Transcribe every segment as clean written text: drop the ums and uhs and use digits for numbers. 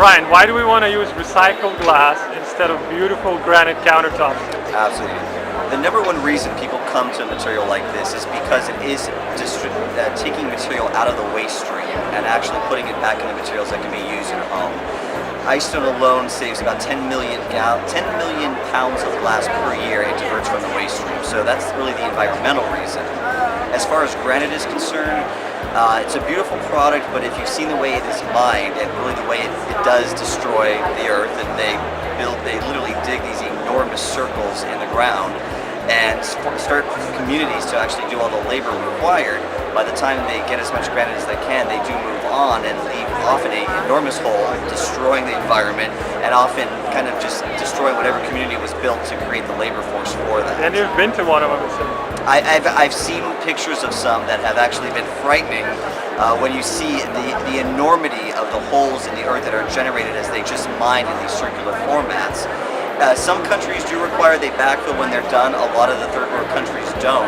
Brian, why do we want to use recycled glass instead of beautiful granite countertops? Absolutely. The number one reason people come to a material like this is because it is taking material out of the waste stream and actually putting it back into materials that can be used in a home. Icestone alone saves about 10 million pounds of glass per year it diverts from the waste stream. So that's really the environmental reason. As far as granite is concerned, it's a beautiful product, but if you've seen the way it is mined and really the way it does destroy the earth, and they literally dig these enormous circles in the ground and start communities to actually do all the labor required. By the time they get as much granite as they can, they do move on and leave often an enormous hole, destroying the environment and often kind of just destroying whatever community was built to create the labor force for that. And you've been to one of them, so. I've seen pictures of some that have actually been frightening when you see the enormity of the holes in the earth that are generated as they just mine in these circular formats. Some countries do require they backfill when they're done. A lot of the third world countries don't.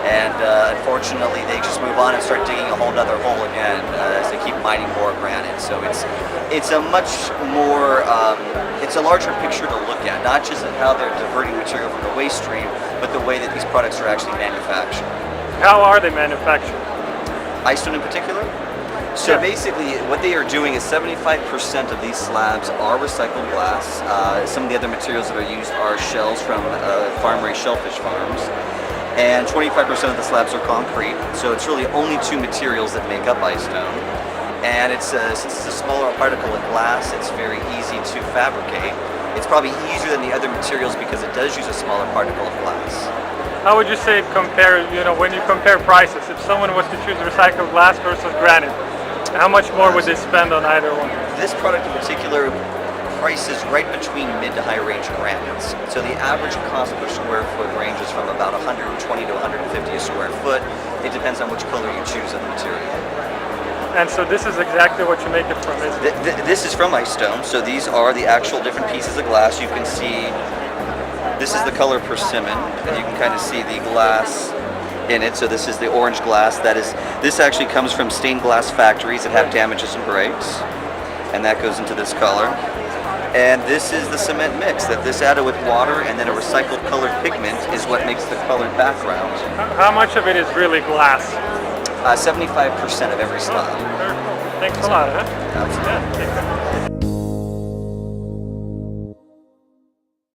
And unfortunately, they just move on and start digging a whole other hole again as they keep mining more granite. So it's a much more, it's a larger picture to look at, not just at how they're diverting material from the waste stream, but the way that these products are actually manufactured. How are they manufactured? Icestone in particular? So Yeah. basically what they are doing is 75% of these slabs are recycled glass. Some of the other materials that are used are shells from farm-raised shellfish farms. And 25% of the slabs are concrete, so it's really only two materials that make up Icestone. And since it's a smaller particle of glass, it's very easy to fabricate. It's probably easier than the other materials because it does use a smaller particle of glass. How would you say when you compare prices, if someone was to choose recycled glass versus granite, how much more would they spend on either one? This product in particular prices right between mid to high range granites. So the average cost per square foot ranges from about 120 to 150 a square foot. It depends on which color you choose of the material. And so this is exactly what you make it from, isn't it? This is from Icestone, so these are the actual different pieces of glass. You can see this is the color persimmon, and you can kind of see the glass in it. So this is the orange glass. This actually comes from stained glass factories that have damages and breaks, and that goes into this color. And this is the cement mix that this added with water and then a recycled colored pigment is what makes the colored background. How much of it is really glass? 75% of every slab. Thanks a lot. Huh? Absolutely. Yeah,